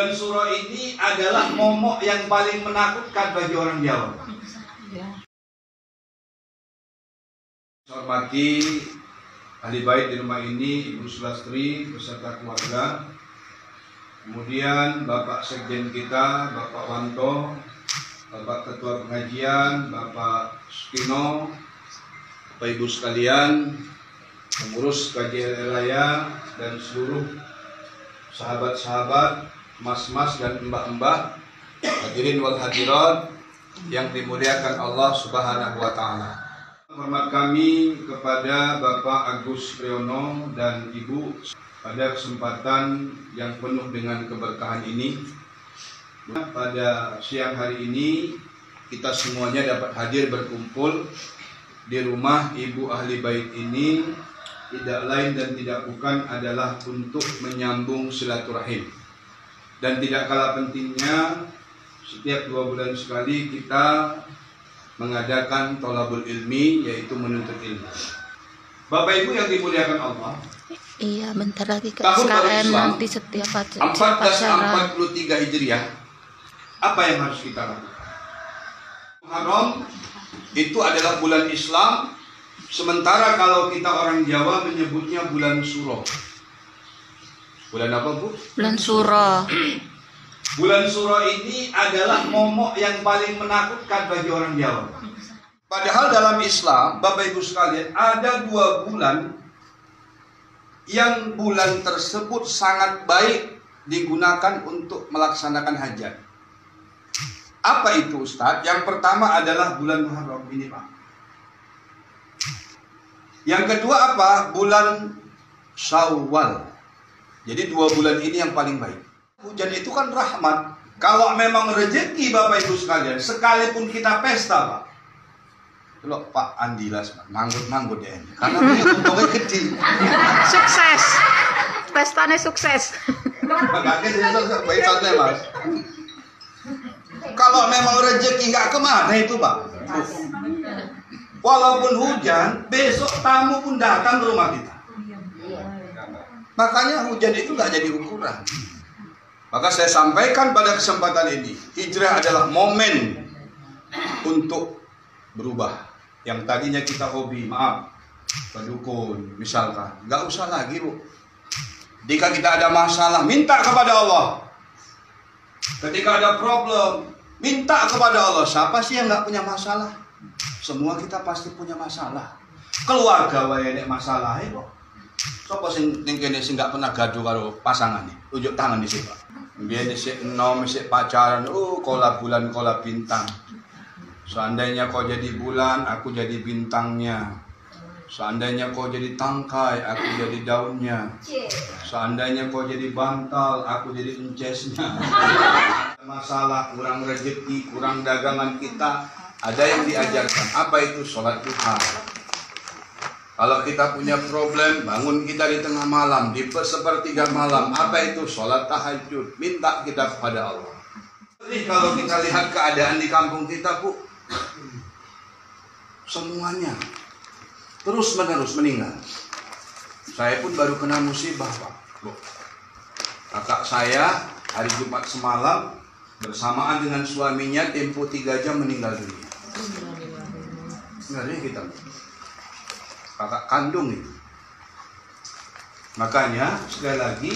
Bulan Suro ini adalah momok yang paling menakutkan bagi orang Jawa. Hormati ahli bait di rumah ini, Ibu Sulastri beserta keluarga. Kemudian Bapak Sekjen kita, Bapak Wanto, Bapak Ketua Pengajian, Bapak Sukino, Bapak Ibu sekalian, pengurus KJL Raya dan seluruh sahabat-sahabat, mas-mas dan mbak-mbak, hadirin wal hadirat yang dimuliakan Allah Subhanahu wa taala. Hormat kami kepada Bapak Agus Priyono dan Ibu pada kesempatan yang penuh dengan keberkahan ini. Pada siang hari ini kita semuanya dapat hadir berkumpul di rumah Ibu Ahli Bait ini, tidak lain dan tidak bukan adalah untuk menyambung silaturahim. Dan tidak kalah pentingnya, setiap 2 bulan sekali kita mengadakan tolabul ilmi, yaitu menuntut ilmu. Bapak Ibu yang dimuliakan Allah, iya, bentar lagi ke tahun SKN Islam, nanti setiap acara 1443 Hijriah, apa yang harus kita lakukan? Muharram itu adalah bulan Islam, sementara kalau kita orang Jawa menyebutnya bulan Suro. Bulan apa, Bu? Bulan Suro. Bulan Suro ini adalah momok yang paling menakutkan bagi orang Jawa. Padahal dalam Islam, Bapak Ibu sekalian, ada 2 bulan yang bulan tersebut sangat baik digunakan untuk melaksanakan hajat. Apa itu, Ustaz? Yang pertama adalah bulan Muharram ini, Pak. Yang kedua apa? Bulan Syawal. Jadi 2 bulan ini yang paling baik. Hujan itu kan rahmat. Kalau memang rezeki Bapak Ibu sekalian, sekalipun kita pesta, Pak. Loh, Pak Andilas, manggut-manggut ya ini. Karena punya untungnya gede. Sukses. Pestanya sukses. Mas. Kalau memang rezeki nggak kemana itu, Pak. Walaupun hujan, besok tamu pun datang ke rumah kita. Makanya hujan itu nggak jadi ukuran. Maka saya sampaikan pada kesempatan ini, hijrah adalah momen untuk berubah. Yang tadinya kita hobi, maaf, pendukun misalkan, nggak usah lagi, Bu. Jika kita ada masalah, minta kepada Allah. Ketika ada problem, minta kepada Allah. Siapa sih yang nggak punya masalah? Semua kita pasti punya masalah. Keluarga wae nek masalah kok. Sopo sing kene sing nggak pernah gaduh karo pasangane? Unjuk tangan di sini, Pak. Biyen sik enom sik pacaran, kola bulan kola bintang. Seandainya kau jadi bulan, aku jadi bintangnya. Seandainya kau jadi tangkai, aku jadi daunnya. Seandainya kau jadi bantal, aku jadi encesnya. Masalah, kurang rezeki, kurang dagangan kita, ada yang diajarkan. Apa itu? Sholat duha. Kalau kita punya problem, bangun kita di tengah malam, di sepertiga malam. Apa itu? Sholat tahajud. Minta kita kepada Allah. Jadi kalau kita lihat keadaan di kampung kita, Bu, semuanya terus-menerus meninggal. Saya pun baru kena musibah, Pak. Loh. Kakak saya hari Jumat semalam bersamaan dengan suaminya tempo 3 jam meninggal dunia. Ngeri kita. Kakak kandung itu. Makanya sekali lagi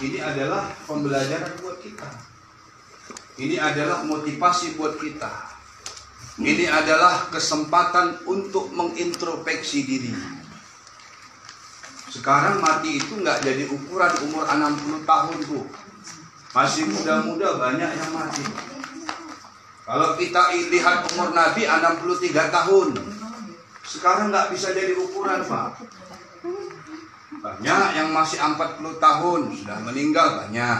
ini adalah pembelajaran buat kita. Ini adalah motivasi buat kita. Ini adalah kesempatan untuk mengintrospeksi diri. Sekarang mati itu nggak jadi ukuran umur 60 tahun, Bu. Masih muda-muda banyak yang mati. Kalau kita lihat umur Nabi 63 tahun. Sekarang nggak bisa jadi ukuran, Pak. Banyak yang masih 40 tahun sudah meninggal, banyak.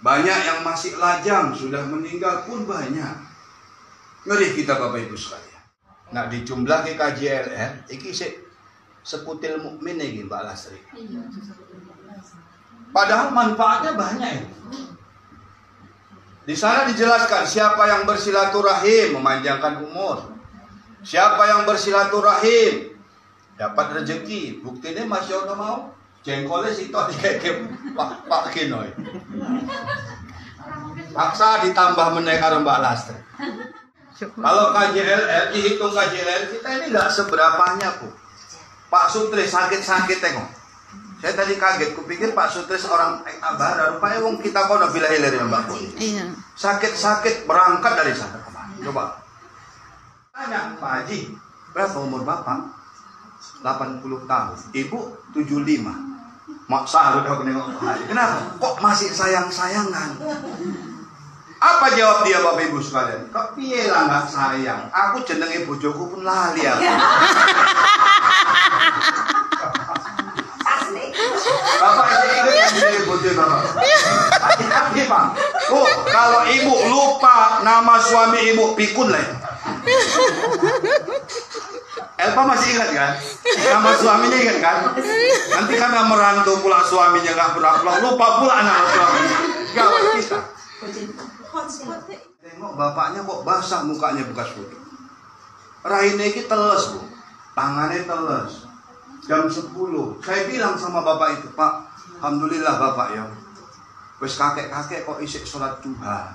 Banyak yang masih lajang sudah meninggal pun banyak. Ngeri kita, Bapak Ibu sekalian. Nah, dijumlah ke KJLR, iki seputil mukmin iki, Mbak Lastri. Padahal manfaatnya banyak ya. Di sana dijelaskan siapa yang bersilaturahim memanjangkan umur. Siapa yang bersilaturahim dapat rezeki. Buktinya Mas Yono mau jengkolnya situ dikeke Pak Kinoy. Paksa ditambah menaik karo Mbak Lastri. Kalau KJLR, dihitung KJLR kita ini nggak seberapanya, Bu. Pak Sutris sakit-sakit tengok. Saya tadi kaget, kupikir Pak Sutris orang Abara, rupanya wong kita kono bila hilir ya Mbak Bu. Iya. Sakit-sakit berangkat dari sana kemarin. Coba. Tanya Pak Haji, berapa umur Bapak? 80 tahun. Ibu 75. Mak salut aku nengok Pak Haji. Kenapa? Kok masih sayang-sayangan? Apa jawab dia Bapak Ibu sekalian? Kok piye lah nggak sayang? Aku jenenge bojoku pun lali aku. Bapak ingat yang jenenge bojo Bapak? Hati-hati Pak. Oh, kalau ibu lupa nama suami ibu, pikun lah. Elpa masih ingat kan? Nama suaminya ingat kan? Nanti karena merantau pula suaminya nggak pernah lupa pula nama suaminya. Gawat kita. Tengok bapaknya kok basah mukanya bekas foto. Raine iki teles, Bu. Tangannya teles. Jam 10. Saya bilang sama bapak itu, Pak, alhamdulillah Bapak ya. Wes kakek-kakek kok isik sholat duha.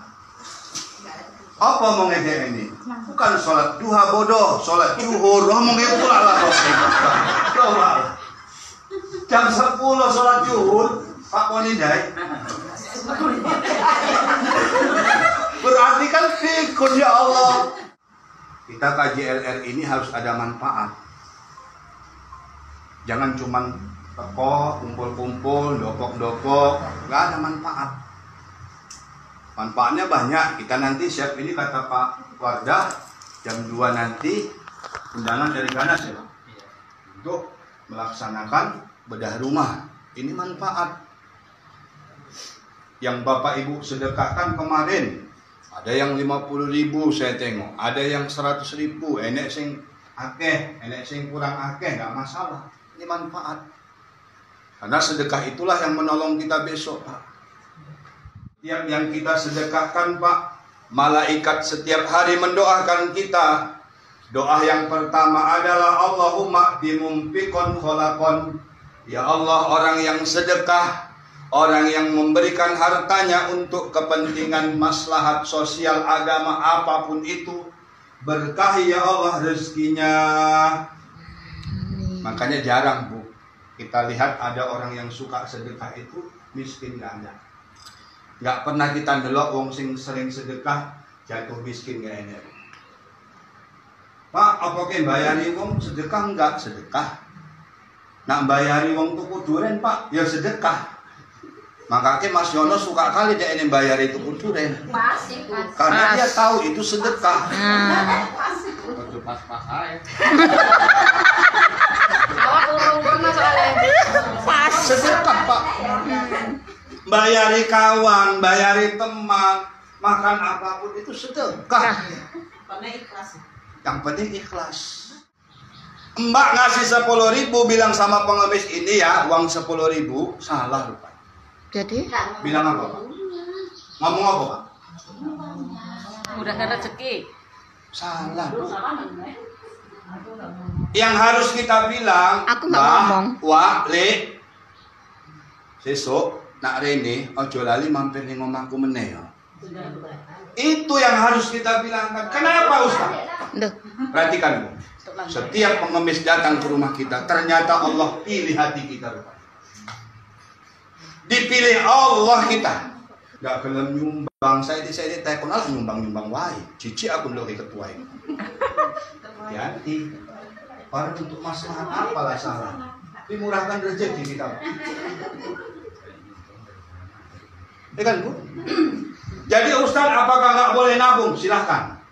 Apa mau ngejek ini? Bukan sholat duha bodoh, sholat zuhur. Ngomong pula lah coba. Jam 10 sholat zuhur, Pak Ponidai. Berarti kan pikun ya Allah. Kita KJLR ini harus ada manfaat. Jangan cuman teko, kumpul-kumpul, dopok-dopok, nggak ada manfaat. Manfaatnya banyak. Kita nanti siap ini kata Pak Wardah jam 2 nanti undangan dari Ganas ya untuk melaksanakan bedah rumah. Ini manfaat. Yang Bapak Ibu sedekahkan kemarin ada yang 50.000 saya tengok, ada yang 100.000, enek sing akeh, enek sing kurang akeh, nggak masalah. Ini manfaat. Karena sedekah itulah yang menolong kita besok, Pak. Tiap yang kita sedekahkan, Pak, malaikat setiap hari mendoakan kita. Doa yang pertama adalah Allahumma bimumfikon kholakon. Ya Allah, orang yang sedekah, orang yang memberikan hartanya untuk kepentingan maslahat sosial agama apapun itu, berkahi ya Allah rezekinya. Makanya jarang, Bu, kita lihat ada orang yang suka sedekah itu miskin, nggak ada. Nggak pernah kita ndelok wong sing sering sedekah jatuh miskin, nggak ada. Pak, apa ke bayari wong sedekah? Enggak sedekah. Nak bayari wong tuku duren, Pak, ya sedekah. Makanya Mas Yono suka kali dia ini bayar itu duren. Karena dia tahu itu sedekah. Pas-pas aja. Awak urung pernah soalnya. Pas sedekah, Pak. Bayari kawan, bayari teman, makan apapun itu sedekah. Yang penting ikhlas. Mbak ngasih 10.000 bilang sama pengemis ini ya uang 10.000, salah lupa. Jadi bilang apa, Pak? Ngomong apa, Pak? Mudahkan rezeki. Salah, Bu. Yang harus kita bilang, aku nggak ngomong. Wah, Le, sesuk nak Rene ojo lali mampir ning omahku meneh ya. Itu yang harus kita bilangkan. Kenapa, Ustaz? Perhatikan, Bu. Setiap pengemis datang ke rumah kita, ternyata Allah pilih hati kita. Dipilih Allah kita. Gak gelem nyumbang. Saya di telepon langsung nyumbang wae. Cici aku ndok ketua ini. Hati-hati. Para untuk masalah apalah salah. Dimurahkan rezeki kita. Ya kan, Bu? Jadi Ustaz, apakah nggak boleh nabung? Silahkan.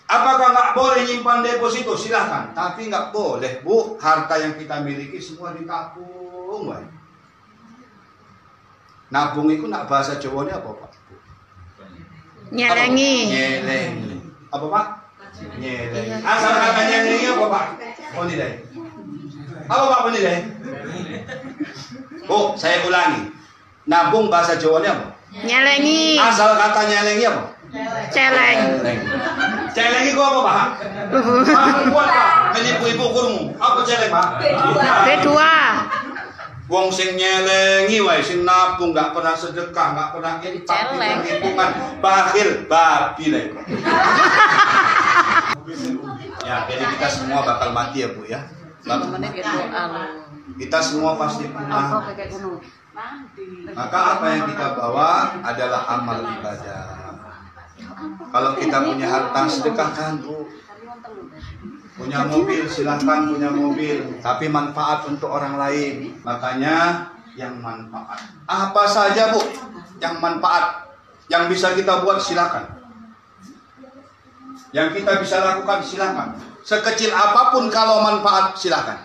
Apakah nggak boleh nyimpan deposito? Silahkan. Tapi nggak boleh, Bu, harta yang kita miliki semua ditabung, woy. Nabung itu nak bahasa Jawanya apa, Pak? Nyelengi. Nyelengi. Apa, Pak? Nyelengi. Asal kata nyelengi apa, Pak? Ponidai. Apa, Pak Ponidai? Oh, saya ulangi. Nabung bahasa Jawanya apa? Nyelengi. Asal kata nyelengi apa? Celeng. Celengi gua apa, Pak? Pak, kuat, Pak. Menipu ibu kurung. Apa celeng, Pak? B2. Wong sing nyelengi wae, sing nabung, nggak pernah sedekah, nggak pernah Celeng. hitungan, bakhil, babi lah. Ya, jadi kita semua bakal mati ya Bu ya. Namanya gitu Kita semua pasti punah. kayak gunung. Maka apa yang kita bawa adalah amal ibadah. Kalau kita punya harta, sedekahkan Bu. Punya mobil, silahkan punya mobil, tapi manfaat untuk orang lain. Makanya yang manfaat. Apa saja Bu, yang manfaat, yang bisa kita buat silakan. Yang kita bisa lakukan silakan. Sekecil apapun kalau manfaat silakan.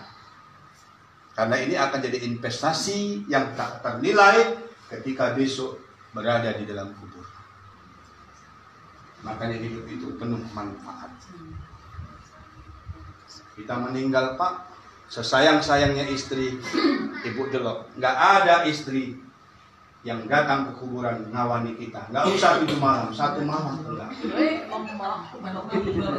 Karena ini akan jadi investasi yang tak ternilai ketika besok berada di dalam kubur. Makanya hidup itu penuh manfaat. Kita meninggal Pak, sesayang-sayangnya istri, ibu delok, nggak ada istri yang datang ke kuburan ngawani kita. Nggak usah 7 malam, 1 malam enggak.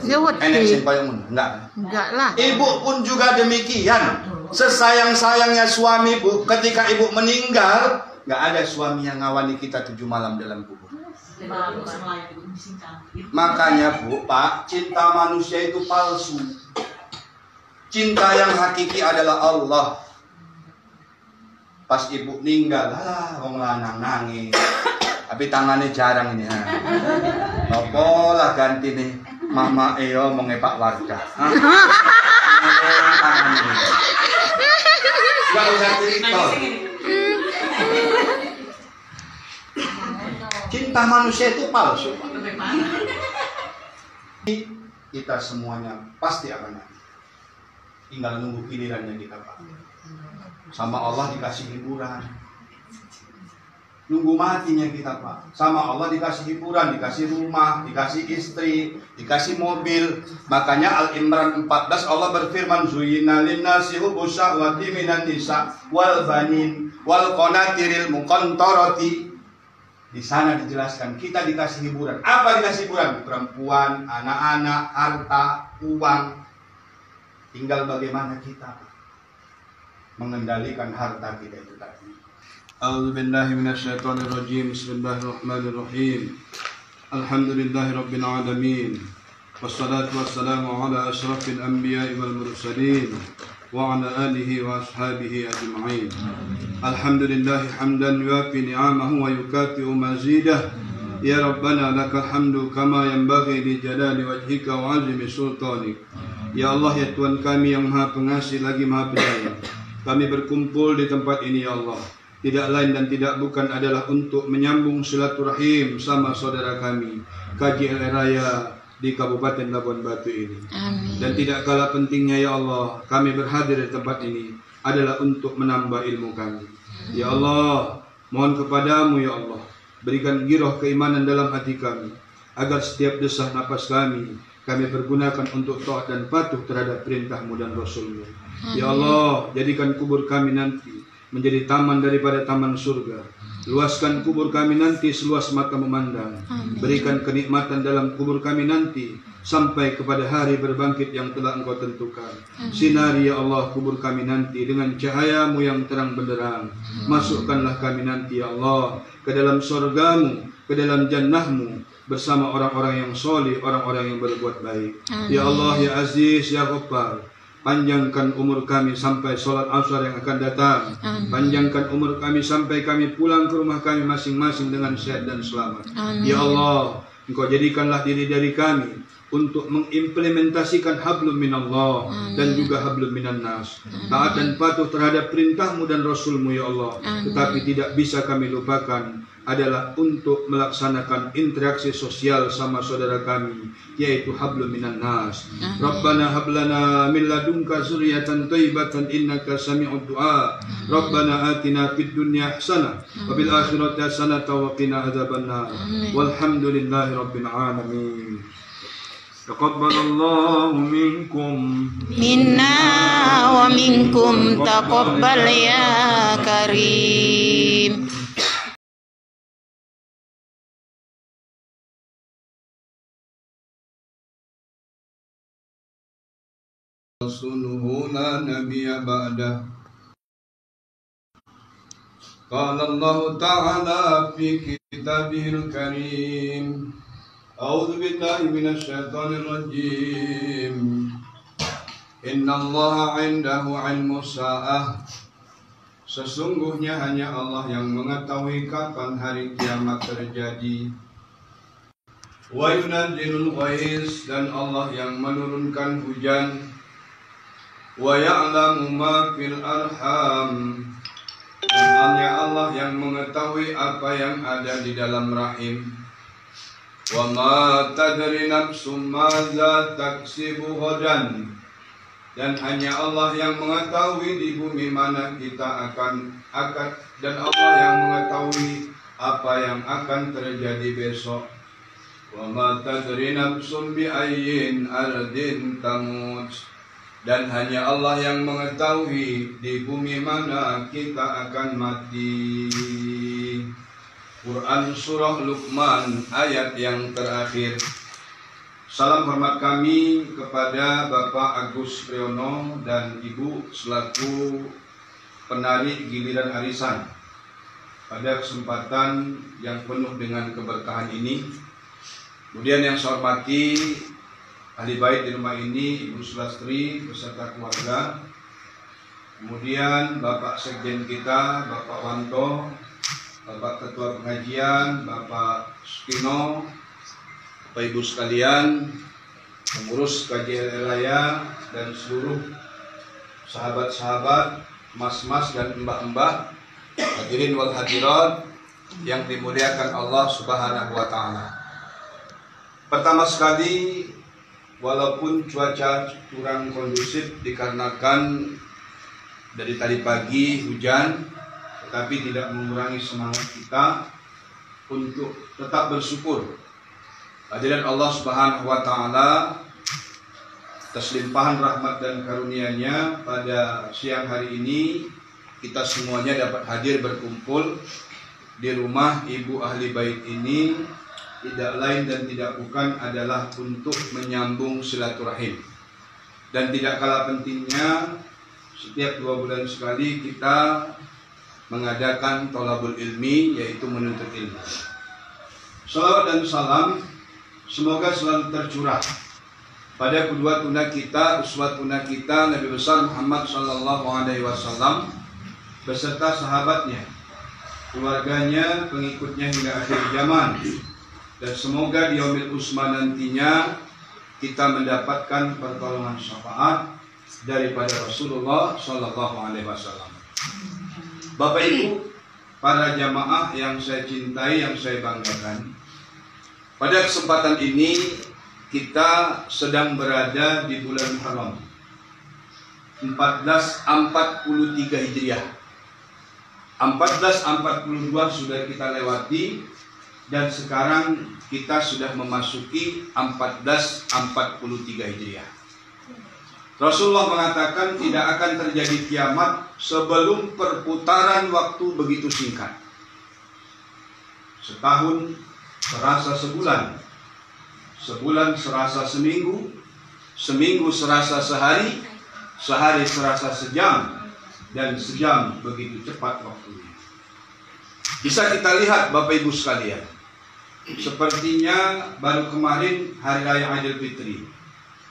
Ya Enek sing wedi. koyo ngono, enggak. Enggak lah. Ibu pun juga demikian. Sesayang-sayangnya suami Bu, ketika ibu meninggal, nggak ada suami yang ngawani kita 7 malam dalam kubur. Makanya Bu, Pak, cinta manusia itu palsu. Cinta yang hakiki adalah Allah. Pas ibu meninggal, wong lanang nangis. Tapi tangannya jarang ini. Apa lah ganti nih, mama iyo mau ngepak warga. Gak usah cerita. Cinta manusia itu palsu. Kita semuanya pasti akan mati. Tinggal nunggu gilirannya kita Pak. Sama Allah dikasih hiburan. Nunggu matinya kita Pak. Sama Allah dikasih hiburan, dikasih rumah, dikasih istri, dikasih mobil. Makanya Al-Imran 14 Allah berfirman, Zuyyina linnasi hubbus syahwati minan nisa wal banin wal qanatiril muqantarati. Di sana dijelaskan kita dikasih hiburan. Apa dikasih hiburan? Perempuan, anak-anak, harta, uang. Tinggal bagaimana kita mengendalikan harta kita itu tadi. A'udzubillahi minasyaitonirrajim. Bismillahirrahmanirrahim. Alhamdulillahirabbil alamin. Wassalatu wassalamu ala asyrafil anbiya'i wal mursalin wa ala alihi wa ashabihi ajma'in. Alhamdulillahi hamdan yuafi ni'amahu wa yukafi'u mazidah. Ya Rabbana lakal hamdu kama yanbaghi li jalali wajhika wa 'azimi sultanik. Ya Allah, ya Tuhan kami yang Maha Pengasih lagi Maha Penyayang, kami berkumpul di tempat ini ya Allah, tidak lain dan tidak bukan adalah untuk menyambung silaturahim sama saudara kami KJL Raya di Kabupaten Labuan Batu ini. Amin. Dan tidak kalah pentingnya ya Allah, kami berhadir di tempat ini adalah untuk menambah ilmu kami. Ya Allah, mohon kepadamu ya Allah, berikan giroh keimanan dalam hati kami, agar setiap desah napas kami pergunakan untuk taat dan patuh terhadap perintah-Mu dan Rasul-Mu. Ya Allah, jadikan kubur kami nanti menjadi taman daripada taman surga. Luaskan kubur kami nanti seluas mata memandang. Berikan kenikmatan dalam kubur kami nanti sampai kepada hari berbangkit yang telah Engkau tentukan. Sinari ya Allah kubur kami nanti dengan cahaya-Mu yang terang benderang. Masukkanlah kami nanti ya Allah ke dalam surga-Mu, ke dalam jannah-Mu, bersama orang-orang yang soleh, orang-orang yang berbuat baik. Ya Allah, ya Aziz, ya Ghaffar, panjangkan umur kami sampai sholat asar yang akan datang. Panjangkan umur kami sampai kami pulang ke rumah kami masing-masing dengan sehat dan selamat. Ya Allah, Engkau jadikanlah diri dari kami untuk mengimplementasikan hablum minallah dan juga hablum minan nas. Taat dan patuh terhadap perintah-Mu dan Rasul-Mu ya Allah. Tetapi tidak bisa kami lupakan adalah untuk melaksanakan interaksi sosial sama saudara kami, yaitu hablum minan nas. Rabbana hablana min ladunka dzurriyyatan thayyibatan innaka sami'ud du'a. Rabbana atina fid dunya hasanah wa bil akhirati hasanah wa qina adzabannar. Walhamdulillahi rabbil alamin. Taqabbalallahu minkum Minna wa minkum taqabbal ya karim. Rasuluhu la nabiyya ba'dah. قال الله تعالى في كتابه الكريم أعوذ بالله من الشيطان الرجيم إن الله عنده علم الساعة Sesungguhnya hanya Allah yang mengetahui kapan hari kiamat terjadi. Wa yunazzilul ghaiz, dan Allah yang menurunkan hujan. Wa ya'lamu ma fil arham, dan hanya Allah yang mengetahui apa yang ada di dalam rahim. Wa ma tadri nafsum madza taksibu ghadan, dan hanya Allah yang mengetahui di bumi mana kita akan dan Allah yang mengetahui apa yang akan terjadi besok. Wa ma tadri nafsum bi ayyin ardin tamut, dan hanya Allah yang mengetahui di bumi mana kita akan mati. Quran Surah Luqman ayat yang terakhir. Salam hormat kami kepada Bapak Agus Priyono dan Ibu selaku penari giliran arisan pada kesempatan yang penuh dengan keberkahan ini. Kemudian yang saya hormati ahli bait di rumah ini, Ibu Sulastri beserta keluarga. Kemudian Bapak Sekjen kita, Bapak Wanto, Bapak Ketua Pengajian, Bapak Sukino, Bapak Ibu sekalian, pengurus KJL Raya dan seluruh sahabat-sahabat, mas-mas dan mbak-mbak, hadirin wal hadirat yang dimuliakan Allah Subhanahu wa taala. Pertama sekali, walaupun cuaca kurang kondusif dikarenakan dari tadi pagi hujan, tetapi tidak mengurangi semangat kita untuk tetap bersyukur hadirat Allah Subhanahu wa taala atas limpahan rahmat dan karunia-Nya. Pada siang hari ini kita semuanya dapat hadir berkumpul di rumah Ibu ahli bait ini, tidak lain dan tidak bukan adalah untuk menyambung silaturahim. Dan tidak kalah pentingnya, setiap 2 bulan sekali kita mengadakan thalabul ilmi, yaitu menuntut ilmu. Salawat dan salam semoga selalu tercurah pada kedua tuna kita, uswatuna kita, Nabi besar Muhammad sallallahu alaihi wasallam beserta sahabatnya, keluarganya, pengikutnya hingga akhir zaman. Dan semoga di yaumil usma nantinya kita mendapatkan pertolongan syafaat daripada Rasulullah sallallahu alaihi wasallam. Bapak Ibu, para jamaah yang saya cintai, yang saya banggakan, pada kesempatan ini kita sedang berada di bulan Haram 1443 Hijriah. 1442 sudah kita lewati dan sekarang kita sudah memasuki 1443 Hijriah. Rasulullah mengatakan tidak akan terjadi kiamat sebelum perputaran waktu begitu singkat. Setahun serasa sebulan, sebulan serasa seminggu, seminggu serasa sehari, sehari serasa sejam, dan sejam begitu cepat waktunya. Bisa kita lihat Bapak Ibu sekalian, sepertinya baru kemarin Hari Raya Idul Fitri.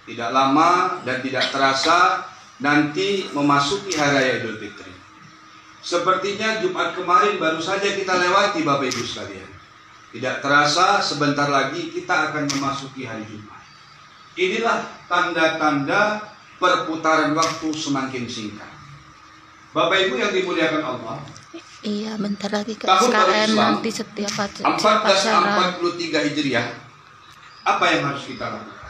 Tidak lama dan tidak terasa nanti memasuki Hari Raya Idul Fitri. Sepertinya Jumat kemarin baru saja kita lewati Bapak Ibu sekalian. Tidak terasa sebentar lagi kita akan memasuki hari Jumat. Inilah tanda-tanda perputaran waktu semakin singkat. Bapak Ibu yang dimuliakan Allah. Iya, bentar lagi ke Tahun baru SKN Islam nanti setiap 1443 Hijriah. Apa yang harus kita lakukan?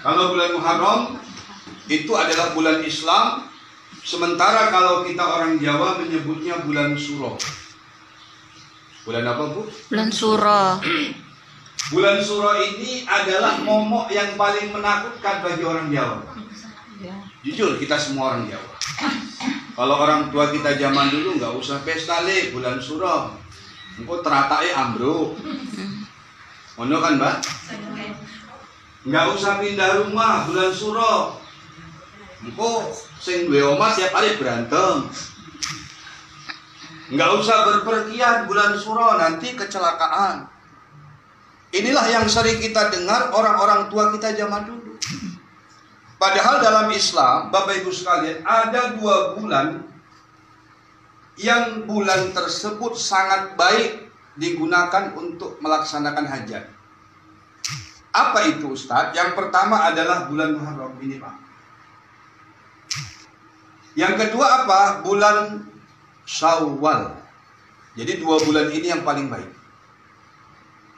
Kalau bulan Muharram itu adalah bulan Islam, sementara kalau kita orang Jawa menyebutnya bulan Suro. Bulan apa, Bu? Bulan Suro. Bulan Suro ini adalah momok yang paling menakutkan bagi orang Jawa. Jujur, kita semua orang Jawa. Kalau orang tua kita zaman dulu nggak usah pesta le bulan Suro. Engko teratae ambruk. Ono kan, Mbak? Nggak usah pindah rumah bulan Suro. Engko sing duwe omah tiap hari berantem. Nggak usah berpergian bulan Suro, nanti kecelakaan. Inilah yang sering kita dengar orang-orang tua kita zaman dulu. Padahal dalam Islam, Bapak Ibu sekalian, ada 2 bulan yang bulan tersebut sangat baik digunakan untuk melaksanakan hajat. Apa itu Ustadz? Yang pertama adalah bulan Muharram ini Pak. Yang kedua apa? Bulan Syawal. Jadi 2 bulan ini yang paling baik.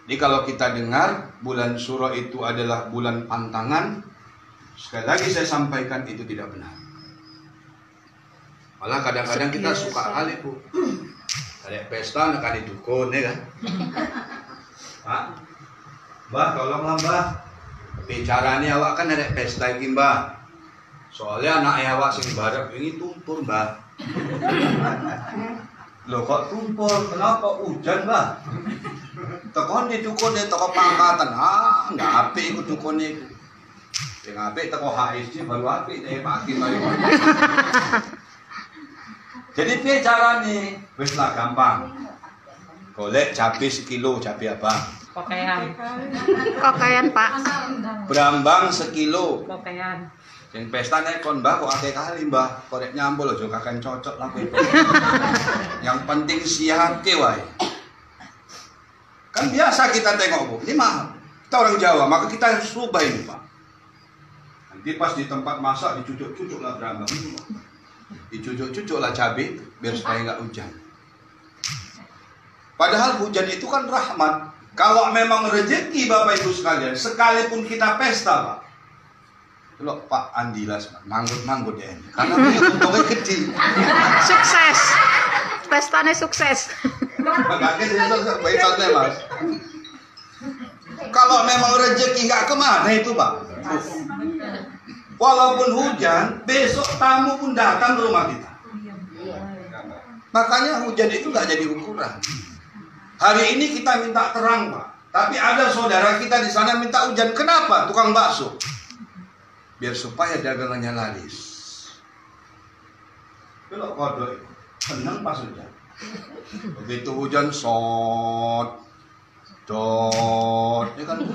Jadi kalau kita dengar bulan Suro itu adalah bulan pantangan, sekali lagi saya sampaikan itu tidak benar. Malah kadang-kadang kita suka kali Bu. Ada pesta nak di dukun ya kan? Pak, Mbah tolonglah Mbah. Bicaranya awak kan ada pesta iki Mbah. Soalnya anak awak sing barep ini tumpur Mbah. Loh kok tumpur? Kenapa hujan Mbah? Tekon di dukun di toko pangkatan. Nggak apik ikut dukun itu. Yang apik toko HSC baru apik deh makin baru. Jadi piye carane? Wis lah gampang. Golek cabai 1 kilo, cabai apa? Kokayan Pak. Brambang 1 kilo. Kokayan. Yang pesta nek kon Mbah kok akeh kali Mbah. Korek nyambul aja kakek cocok lah kowe. Yang penting siapke wae. Kan biasa kita tengok Bu, ini mahal. Kita orang Jawa, maka kita harus rubah ini Pak. Nanti pas di tempat masak dicucuk-cucuk lah brambang itu. Dicucuk-cucuk lah cabai biar supaya nggak hujan. Padahal hujan itu kan rahmat. Kalau memang rezeki Bapak Ibu sekalian, sekalipun kita pesta Pak. Loh Pak Andilas, manggut-manggut ya. Karena dia untungnya gede. Sukses. Pestanya sukses. Mas. Kalau memang rezeki nggak kemana itu Pak. Walaupun hujan, besok tamu pun datang ke rumah kita. Makanya hujan itu nggak jadi ukuran. Hari ini kita minta terang Pak, tapi ada saudara kita di sana minta hujan. Kenapa? Tukang bakso. Biar supaya dagangannya laris. Belok kodok itu, seneng pas hujan. Begitu hujan sot, dot, ya kan?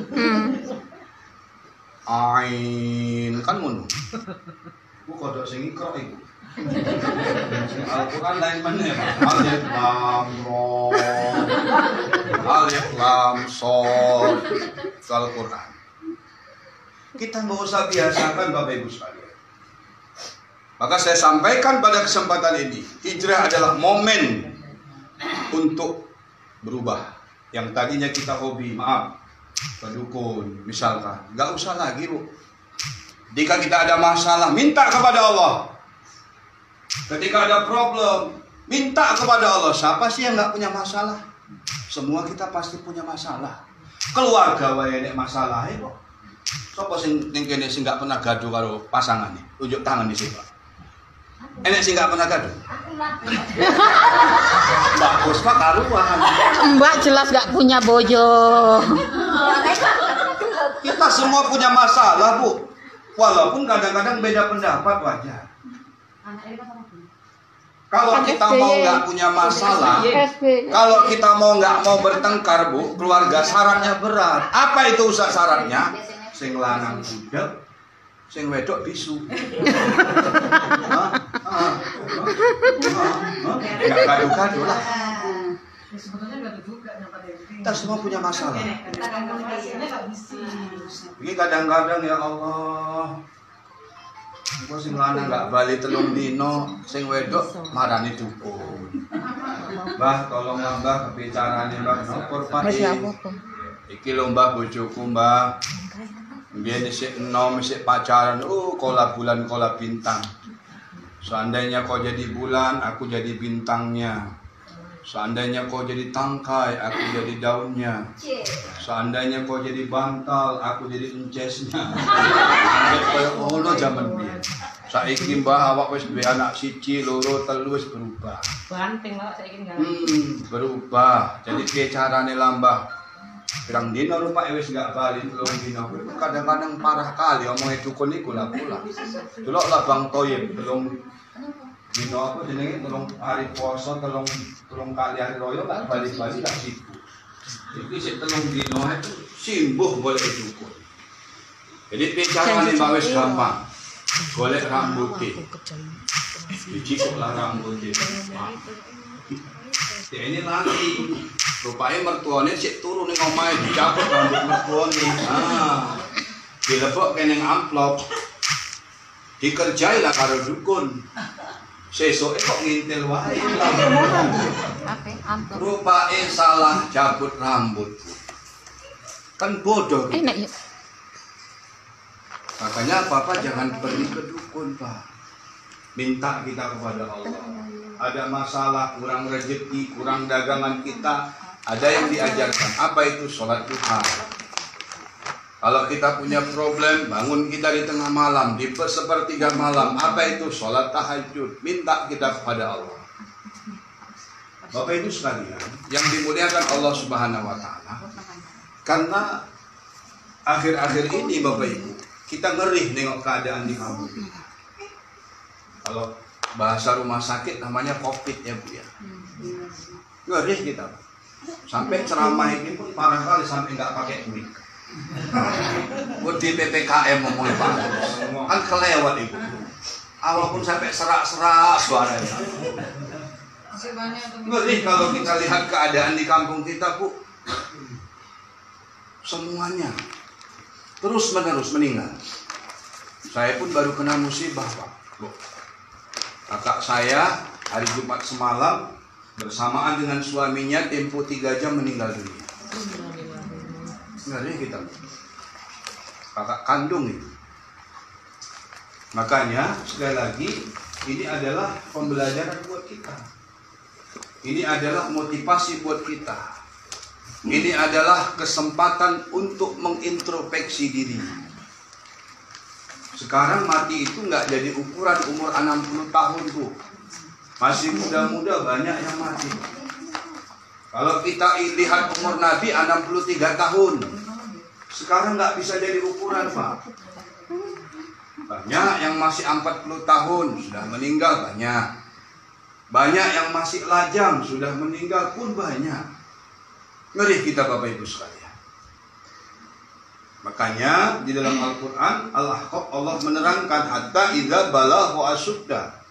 Ain kan ngono. Bu kodok sing ikrok iku. Sing Al-Qur'an lain meneh, Pak. Alif lam ra. Alif lam shad. Al-Qur'an. Kita nggak usah biasakan Bapak Ibu sekalian. Maka saya sampaikan pada kesempatan ini, hijrah adalah momen untuk berubah. Yang tadinya kita hobi, maaf, pendukun misalkan, nggak usah lagi Bu. Jika kita ada masalah, minta kepada Allah. Ketika ada problem, minta kepada Allah. Siapa sih yang nggak punya masalah? Semua kita pasti punya masalah. Keluarga wae nek masalah kok. Sopo sing ning kene sing nggak pernah gaduh karo pasangane? Tunjuk tangan di sini, Pak. Enek sing nggak pernah gaduh. Mbak Puspa karuan. Mbak jelas gak punya bojo. Kita semua punya masalah Bu. Walaupun kadang-kadang beda pendapat wajar. Kalau kita mau nggak punya masalah, kalau kita mau nggak mau bertengkar Bu, keluarga syaratnya berat. Apa itu Ustaz syaratnya? Sing lanang budak, sing wedok bisu. Nggak gaduh-gaduh lah. Kita semua punya masalah. Ini kadang-kadang ya Allah, kok sing lanang nggak bali 3 dino, sing wedok marani dukun. Mbah, tolonglah Mbah kebicarane Mbah nopor Pak. Iki lho Mbah bojoku Mbah. Biar isik enom, isik pacaran, kola bulan, kola bintang. Seandainya kau jadi bulan, aku jadi bintangnya. Seandainya kau jadi tangkai, aku jadi daunnya. Seandainya kau jadi bantal, aku jadi encesnya. Sampai kaya ono zaman biyen. Saiki Mbah awak wis duwe anak 1, 2, 3 wis berubah. Banting Mbak saiki enggak. Berubah. Jadi piye carane lah Mbah? Pirang dino lupa wis gak bali 3 dino. Kadang-kadang parah kali omongnya dukun iku lah pula. Delok lah Bang Toyib belum Dino aku jenenge telung hari puasa telung kali hari royo gak balik-balik gak sibuk. Iki sik telung dino itu simbuh golek dukun. Jadi carane wis gampang. Golek rambuté. Dicikuklah rambuté. Ini nanti rupanya mertuane sik turu ning omahe dicabut rambut mertuane. Dilebok ning amplop. Dikerjai lah karo dukun. Sesoke kok ngintil wae. Rupane salah cabut rambut. Kan bodoh. Enak ya. Makanya Bapak jangan pergi ke dukun, Pak. Minta kita kepada Allah. Ada masalah, kurang rezeki, kurang dagangan kita, ada yang diajarkan. Apa itu? Sholat duha. Kalau kita punya problem, bangun kita di tengah malam, di sepertiga malam. Apa itu? Sholat tahajud. Minta kita kepada Allah. Bapak Ibu sekalian, yang dimuliakan Allah Subhanahu wa Ta'ala. Karena akhir-akhir ini Bapak Ibu, kita ngeri nengok keadaan di kampung kita. Kalau bahasa rumah sakit namanya COVID ya Bu ya. Ngeri kita. Sampai ceramah ini pun parah kali sampai nggak pakai mic. Buat di PPKM ngomongin Pak. Kan kelewat itu. Awal pun sampai serak-serak suaranya. Ngeri kalau kita lihat keadaan di kampung kita Bu. Semuanya terus menerus meninggal. Saya pun baru kena musibah Pak. Kakak saya hari Jumat semalam bersamaan dengan suaminya tempo 3 jam meninggal dunia. Ngeri kita. Kakak kandung itu. Makanya sekali lagi ini adalah pembelajaran buat kita. Ini adalah motivasi buat kita. Ini adalah kesempatan untuk mengintrospeksi diri. Sekarang mati itu nggak jadi ukuran umur 60 tahun Bu. Masih muda-muda banyak yang mati. Kalau kita lihat umur Nabi 63 tahun. Sekarang nggak bisa jadi ukuran Pak. Banyak yang masih 40 tahun sudah meninggal banyak. Banyak yang masih lajang sudah meninggal pun banyak. Ngeri kita Bapak Ibu sekalian. Makanya di dalam Al-Quran Al-Ahqaf Allah menerangkan hatta idza balagha asudda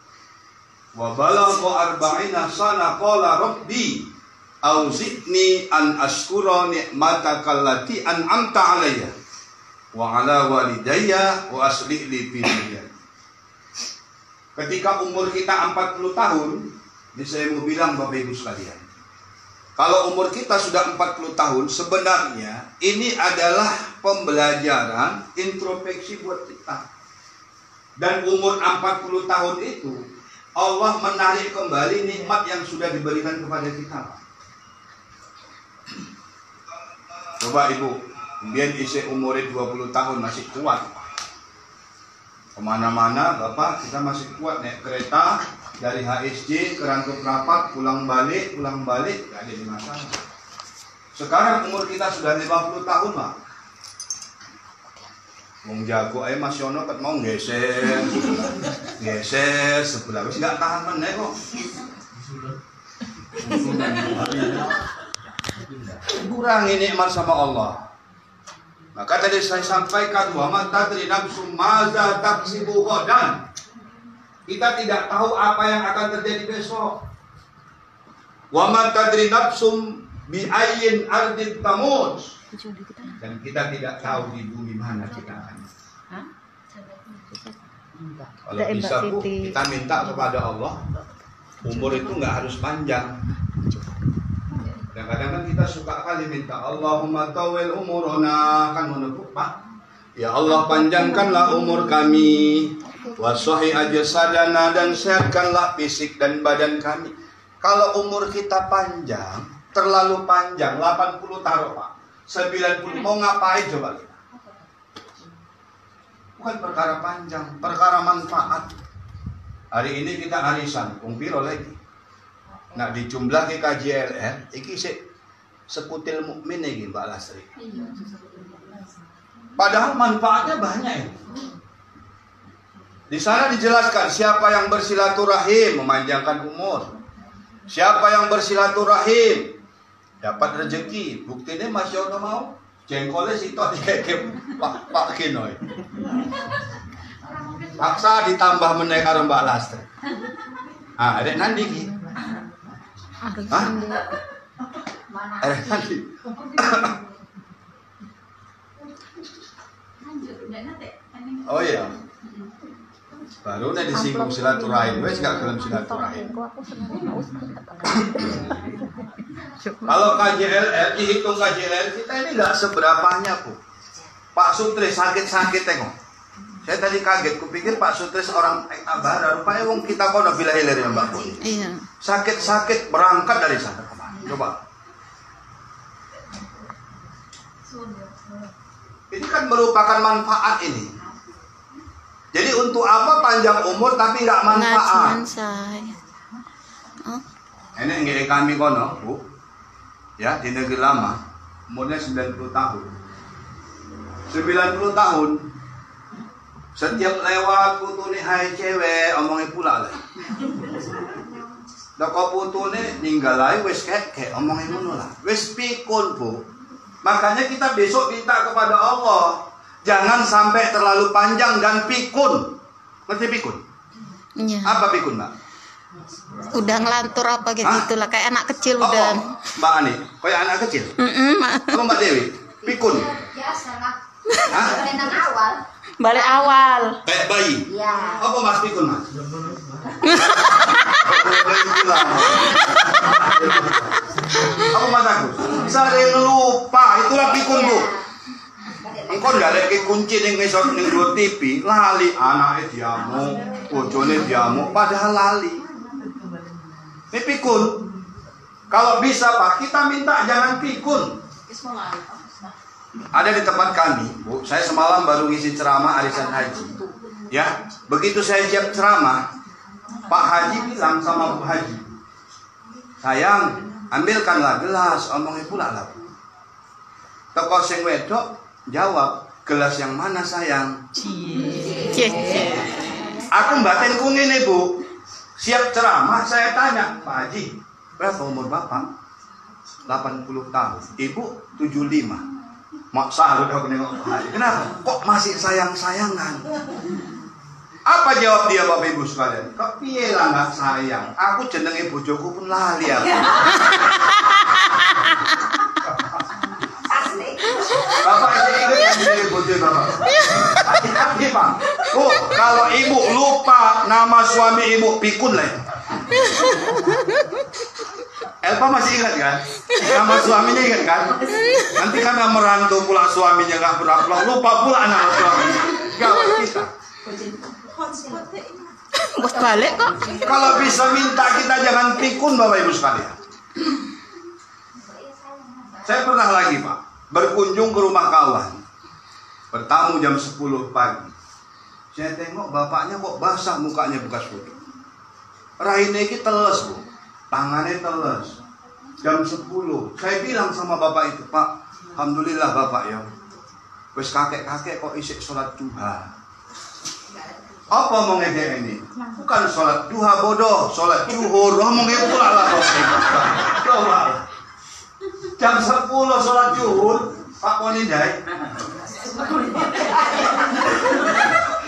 wa balagha arba'ina sana qala rabbi auzi'ni an ashkura ni'mataka allati an'amta 'alayya wa 'ala walidayya wa aslih li fi dunya. Ketika umur kita 40 tahun, ini saya mau bilang Bapak Ibu sekalian. Kalau umur kita sudah 40 tahun, sebenarnya ini adalah pembelajaran introspeksi buat kita. Dan umur 40 tahun itu, Allah menarik kembali nikmat yang sudah diberikan kepada kita. Coba Ibu, biar isi umurnya 20 tahun masih kuat. Kemana-mana Bapak, kita masih kuat naik kereta. Dari HSJ ke Rangkup Rapat, pulang balik, gak ada masalah. Sekarang umur kita sudah 50 tahun, Pak. Wong jago aja Mas Yono ket mau geser sebelah, wis gak tahan meneh kok. Kurang ini nikmat sama Allah. Maka tadi saya sampaikan wa ma tadri nafsum maza taksibu ghadan. Kita tidak tahu apa yang akan terjadi besok. Wa ma tadri nafsum bi ayyin ardin tamut. Dan kita tidak tahu di bumi mana kita akan. Kalau bisa Bu, kita minta kepada Allah umur itu nggak harus panjang. Kadang-kadang kan kita suka kali minta Allahumma tawil umurona, kan menepuk Pak. Ya Allah panjangkanlah umur kami. Wasohi ajsadana, dan sehatkanlah fisik dan badan kami. Kalau umur kita panjang, terlalu panjang, 80 taruh Pak, 90 mau ngapain coba kita? Bukan perkara panjang, perkara manfaat. Hari ini kita arisan, piro lagi. Nak dijumlah ke KJLR, iki sekutil mukmin iki Mbak Lasri. Padahal manfaatnya banyak ya. Di sana dijelaskan siapa yang bersilaturahim memanjangkan umur. Siapa yang bersilaturahim dapat rezeki. Buktinya masih orang mau jengkolnya situ dikeke Pak Kinoy. Paksa ditambah menaik karo Mbak Lastri. Ah, adek nandi ki. Hah? Adek nandi. Oh iya. Baru udah disinggung silaturahim, wes gak gelem silaturahim. Kalau KJLR, dihitung KJLR kita ini gak seberapanya Bu. Pak Sutris sakit-sakit tengok. Saya tadi kaget, kupikir Pak Sutris orang Abara, rupanya wong kita kono bila hilir ya Mbak Bu. Iya. Sakit-sakit berangkat dari sana kemana? Coba. Ini kan merupakan manfaat ini. Jadi untuk apa panjang umur tapi nggak manfaat? Ini nggak kami kono, Bu. Ya, di negeri lama, umurnya 90 tahun. 90 tahun. Setiap lewat putune hai cewek, omongnya pula lah. Doko putune ninggal ae wis kek omongnya ngono lah. Wis pikun, Bu. Makanya kita besok minta kepada Allah, jangan sampai terlalu panjang dan pikun. Ngerti pikun? Iya. Apa pikun, Mbak? Udah ngelantur apa gitu lah, kayak anak kecil udah. Mbak Ani, kayak anak kecil. Apa Mbak Dewi? Pikun. Hah? Balik awal. Kayak bayi. Iya. Apa Mas pikun, Mas? Apa Mas Agus? Sering lupa, itulah pikun, Bu. Engkau nggak ada kunci ning ngisor ning dua TV, lali anaknya diamu, bojone diamu, padahal lali. Ini pikun. Kalau bisa Pak, kita minta jangan pikun. Ada di tempat kami, Bu. Saya semalam baru ngisi ceramah arisan haji. Ya, begitu saya siap ceramah, Pak Haji bilang sama Bu Haji, sayang, ambilkanlah gelas, omongnya pula lah. Toko sing wedok jawab, gelas yang mana sayang? Aku batinku ngene Bu, siap ceramah saya tanya, Pak Haji, berapa umur Bapak? 80 tahun, Ibu 75. Maksa udah nengok Pak Haji, kenapa? Kok masih sayang-sayangan? Apa jawab dia Bapak Ibu sekalian? Kok piye lah nggak sayang? Aku jenenge bojoku pun lali aku. Bapak ingat yang jadi bojo Bapak? Hati-hati Pak. Bu, kalau Ibu lupa nama suami Ibu, pikun lah. Elpa masih ingat kan? Nama suaminya ingat kan? Nanti karena merantau pula suaminya nggak pernah lupa pula nama suaminya. Gawat kita. Bos balik kok. Kalau bisa minta kita jangan pikun Bapak Ibu sekalian. Saya pernah lagi Pak berkunjung ke rumah kawan, bertamu jam 10 pagi. Saya tengok bapaknya kok basah mukanya bekas wudhu. Rahine iki teles Bu, tangannya teles. Jam 10, saya bilang sama bapak itu, Pak, alhamdulillah bapak ya, wes kakek-kakek kok isik sholat duha. Apa omongnya dia ini? Bukan sholat duha bodoh, sholat zuhur. Omongnya pula lah coba. Jam 10 sholat zuhur, Pak Ponidai.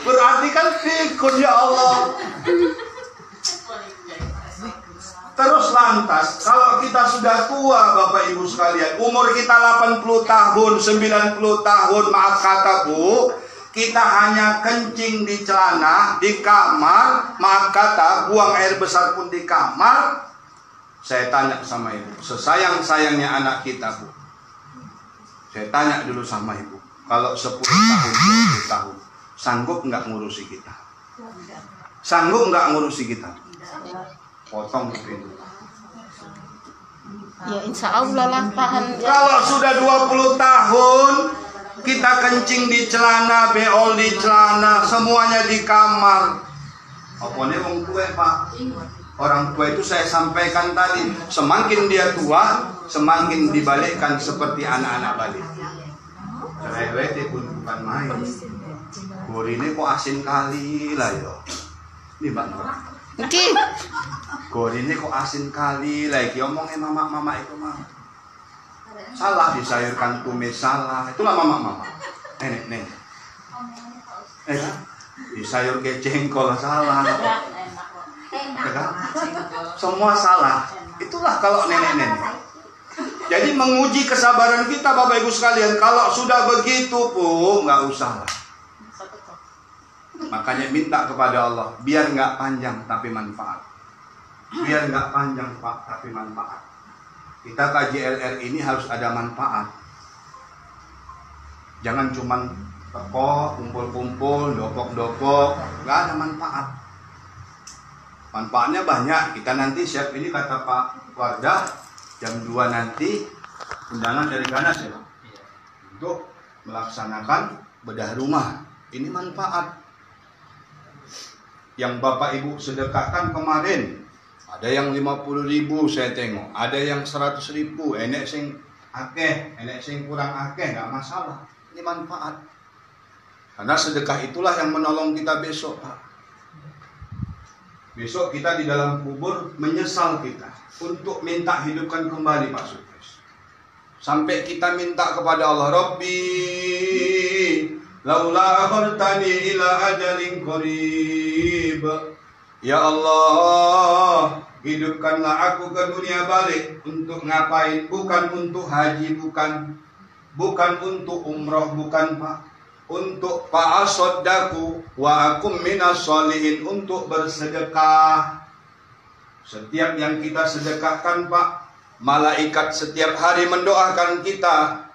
Berarti kan pikun ya Allah. Terus lantas, kalau kita sudah tua Bapak Ibu sekalian, umur kita 80 tahun, 90 tahun, maaf kata Bu, kita hanya kencing di celana, di kamar, maaf kata, buang air besar pun di kamar. Saya tanya sama Ibu, sesayang-sayangnya anak kita Bu, saya tanya dulu sama Ibu, kalau 10 tahun, 20 tahun, sanggup nggak ngurusi kita? Sanggup nggak ngurusi kita? Potong itu. Ya insya Allah lah tahan. Kalau sudah 20 tahun, kita kencing di celana, beol di celana, semuanya di kamar. Apa nih wong tua Pak? Orang tua itu saya sampaikan tadi, semakin dia tua, semakin dibalikkan seperti anak-anak balik. Cerewet pun bukan main. Gorine kok asin kali lah yo. Ini Mbak Nora. Iki Gorine kok asin kali lah iki omongnya mama itu mah. Salah disayurkan tumis salah. Itulah mama. Nenek. Kan? Disayur ke jengkol salah. Kan? Semua salah. Itulah kalau nenek-nenek. Jadi menguji kesabaran kita Bapak Ibu sekalian. Kalau sudah begitu pun nggak usah lah. Makanya minta kepada Allah biar nggak panjang tapi manfaat. Biar nggak panjang Pak tapi manfaat. Kita kaji LR ini harus ada manfaat. Jangan cuman teko, kumpul-kumpul, dopok-dopok, nggak ada manfaat. Manfaatnya banyak. Kita nanti siap ini kata Pak Wardah. Jam 2 nanti undangan dari Ganas ya Pak, untuk melaksanakan bedah rumah. Ini manfaat yang Bapak Ibu sedekahkan kemarin. Ada yang 50.000 saya tengok, ada yang 100.000. Enek sing akeh, enek sing kurang akeh, nggak masalah. Ini manfaat. Karena sedekah itulah yang menolong kita besok Pak. Besok kita di dalam kubur menyesal kita untuk minta hidupkan kembali Pak Sukres. Sampai kita minta kepada Allah, Rabbi laula akhartani ila ajalin qarib. Ya Allah, hidupkanlah aku ke dunia balik. Untuk ngapain? Bukan untuk haji, bukan untuk umroh, bukan Pak. Untuk fa'asaddaku wa akum minas sholihin, untuk bersedekah. Setiap yang kita sedekahkan Pak, malaikat setiap hari mendoakan kita.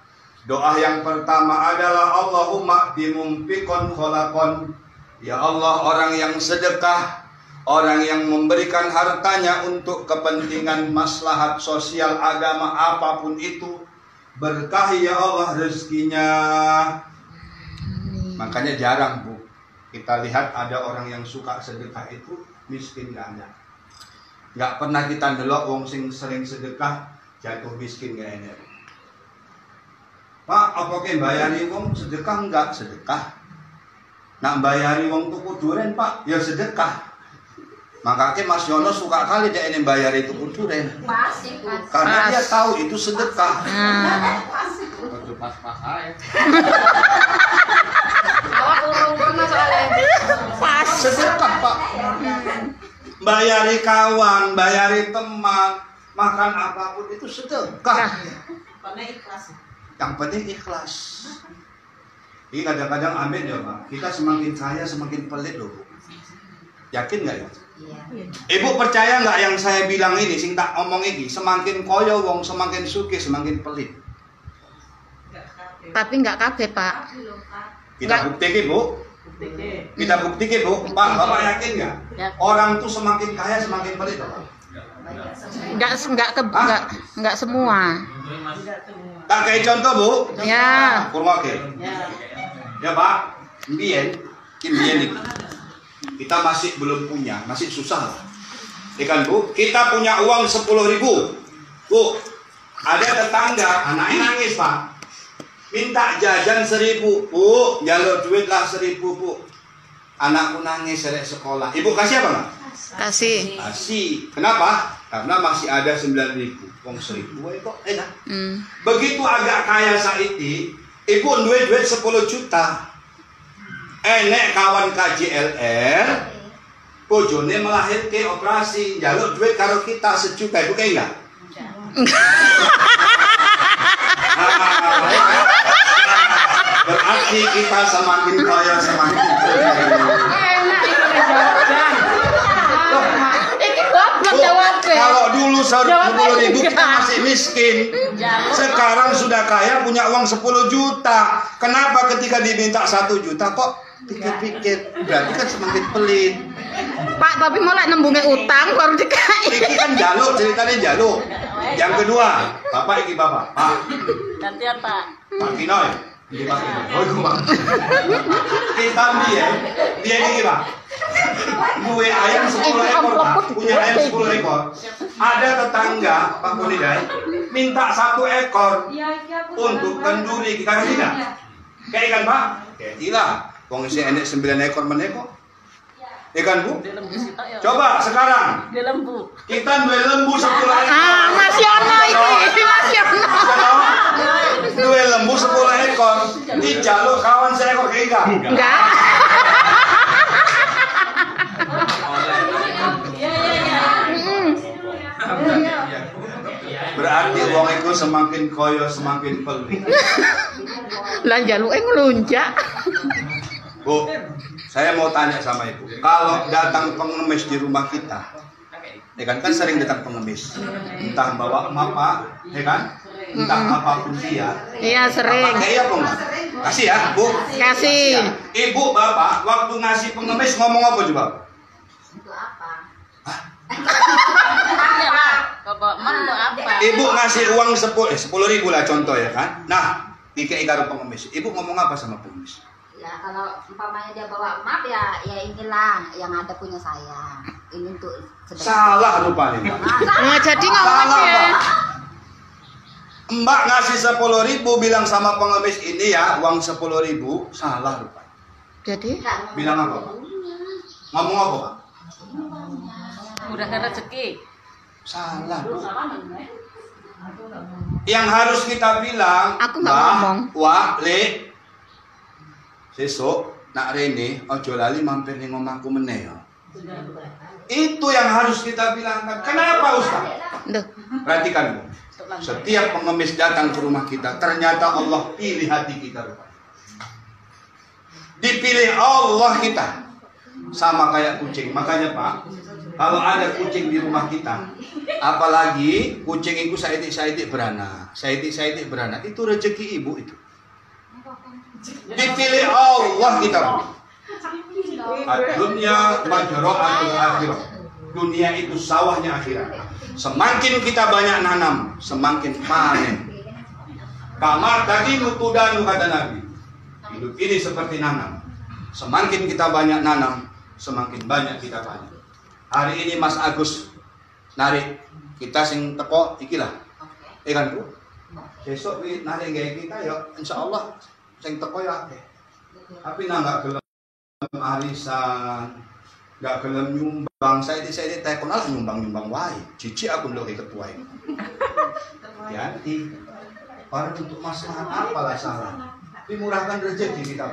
Doa yang pertama adalah Allahumma bimumfikon kholakon. Ya Allah, orang yang sedekah, orang yang memberikan hartanya untuk kepentingan maslahat sosial agama apapun itu, berkahi ya Allah rezekinya. Makanya jarang Bu kita lihat ada orang yang suka sedekah itu miskin, nggak ada. Nggak pernah kita ndelok wong sing sering sedekah jatuh miskin, nggak ada. Pak, apa ke bayari wong sedekah? Enggak sedekah. Nak bayari wong tuku duren Pak, ya sedekah. Makanya Mas Yono suka kali dia ini bayar itu duren. Karena dia tahu itu sedekah. Pas-pas aja. Awak urung pernah soalnya. pas. Sedekah Pak. Bayari kawan, bayari teman, makan apapun itu sedekah. Yang penting ikhlas. Ini kadang-kadang amin ya Pak. Kita semakin kaya semakin pelit loh Bu. Yakin nggak ya? Ibu percaya nggak yang saya bilang ini, sing tak omong ini, semakin koyo wong semakin sugih semakin pelit. Tapi nggak kabeh Pak. Kita buktikan Bu. Kita buktikan Bu. Pak, Bapak yakin nggak? Orang tuh semakin kaya semakin pelit Pak. Nggak semua. Tak kayak contoh Bu. Ya. Kurang oke. Ya Pak. Mbien ini. Kita masih belum punya, masih susah lah. Ikan Bu, kita punya uang 10.000. Bu, ada tetangga, anaknya nangis Pak. Minta jajan 1.000, Bu, jalur duit lah 1.000 Bu. Anakku nangis dari sekolah. Ibu kasih apa nggak? Kasih. Kasih. Kenapa? Karena masih ada 9.000. Wong 1.000 kok enak. Begitu agak kaya saiki, ibu duit 10 juta. Enek kawan KJLR, bojone melahirke operasi, jaluk duit karo kita 1 juta, ibu kayak enggak? Berarti kita semakin kaya semakin kalau dulu 10.000 kita masih miskin, sekarang sudah kaya punya uang 10 juta. Kenapa ketika diminta 1 juta kok pikir-pikir? Berarti kan semakin pelit. Pak, tapi mulai nembungi utang baru dikai. Ini kan jaluk, ceritanya jaluk. Yang kedua, Bapak iki Bapak. Pak. Gantian Pak. Pak Kinoy. Ini Pak Kinoy. Oh, itu Pak. Kita dia ini Pak. Gue ayam 10 ekor Pak. Punya ayam 10 ekor. Ada tetangga Pak Kunidai minta 1 ekor untuk kenduri. Kita kasih nggak? Kayak ikan Pak? Kayak tidak. Wong isi enek 9 ekor meneko. Ikan Bu? Di lembu sitok ya. Coba sekarang Di lembu. kita duwe lembu 10 ekor. masih ono iki, masih ono. Duwe lembu 10 ekor. Dijaluk kawan saya kok kayak Enggak. Berarti wong iku semakin koyo semakin pelit. Lah jaluke ngelunjak. Bu, saya mau tanya sama ibu. Kalau datang pengemis di rumah kita, ya kan sering datang pengemis. Entah bawa mapa, ya kan? Entah apapun dia. Iya sering. Pakai apa enggak? Kasih ya, Bu. Kasih. Ibu, bapak, waktu ngasih pengemis ngomong apa coba? Iya lah. Bapak mah untuk apa? Ibu ngasih uang 10.000 lah contoh ya kan? Nah, dikei karo pengemis. Ibu ngomong apa sama pengemis? Ya kalau umpamanya dia bawa map ya inilah yang ada punya saya. Ini untuk sedekah. Salah rupanya. Nah, jadi ngomong Salah, ya. Mbak. Mbak ngasih 10.000 bilang sama pengemis ini ya uang 10.000, salah rupanya. Jadi Bilang apa Pak? Ngomong apa Pak? Mudahkan rezeki. Salah. Yang harus kita bilang, Aku nggak ngomong. Wah, Le, sesuk nak rene ojo lali mampir ning omahku meneh ya. Itu yang harus kita bilangkan. Kenapa Ustaz? Duh. Perhatikan Bu. Setiap pengemis datang ke rumah kita, ternyata Allah pilih hati kita rupanya. Dipilih Allah kita. Sama kayak kucing. Makanya Pak, kalau ada kucing di rumah kita, apalagi kucing itu saidik-saidik beranak, saidik-saidik beranak, itu rezeki ibu itu. Dipilih Allah kita. Dunia majra'atul akhirah. Dunia itu sawahnya akhirat. Semakin kita banyak nanam, semakin panen. Kamar tadi nutudanu kata Nabi. Hidup ini seperti nanam. Semakin kita banyak nanam, semakin banyak kita panen. Hari ini Mas Agus narik kita sing teko ikilah. Kan Bu? Besok narik gaya kita ya insyaallah sing teko ya akeh. Tapi nggak gelem arisan, nggak gelem nyumbang. Saya telepon lah nyumbang wae. Jijik aku ndelok ketua iki. Ganti. Orang untuk masalah apalah salah. Dimurahkan rezeki kita.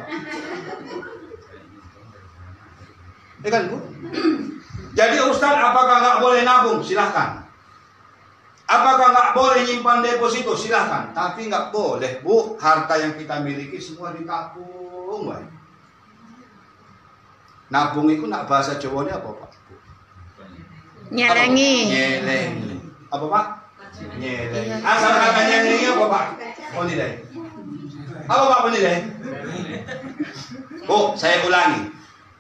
Kan Bu? Jadi Ustaz, apakah nggak boleh nabung? Silahkan. Apakah nggak boleh nyimpan deposito? Silahkan. Tapi nggak boleh Bu, harta yang kita miliki semua ditabung. Woy. Nabung itu nak bahasa Jawanya apa Pak? Nyelengi. Nyelengi. Apa Pak? Nyelengi. Asal kata nyelengi apa Pak? Penilai. Apa Pak penilai? Bu, saya ulangi.